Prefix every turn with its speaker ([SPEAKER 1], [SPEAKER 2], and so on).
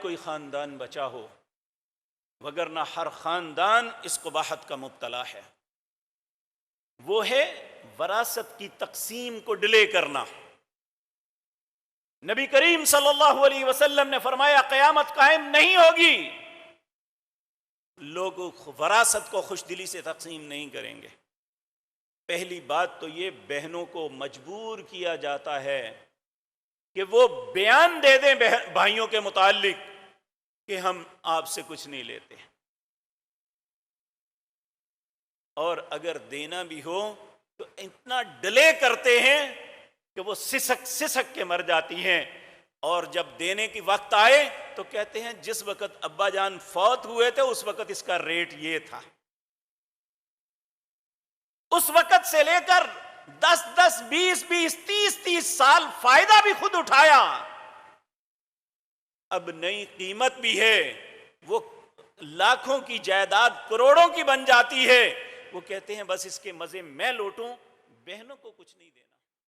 [SPEAKER 1] कोई ख़ानदान बचा हो, वगरना हर ख़ानदान इस क़ुबाहत का मुब्तला है। वो है वरासत की तक़सीम को डिले करना। नबी करीम सल्लल्लाहु अलैहि वसल्लम ने फरमाया, क़यामत कायम नहीं होगी, लोग वरासत को खुशदिली से तक़सीम नहीं करेंगे। पहली बात तो ये, बहनों को मजबूर किया जाता है कि वो बयान दे दें भाइयों के मुताल्लिक कि हम आपसे कुछ नहीं लेते, और अगर देना भी हो तो इतना डिले करते हैं कि वो सिसक सिसक के मर जाती हैं। और जब देने की वक्त आए तो कहते हैं जिस वक्त अब्बा जान फौत हुए थे उस वक्त इसका रेट ये था, उस वक्त से लेकर 10-10, 20-20, 30-30 साल फायदा भी खुद उठाया, अब नई कीमत भी है, वो लाखों की जायदाद करोड़ों की बन जाती है। वो कहते हैं बस इसके मजे मैं लूटूं, बहनों को कुछ नहीं देना।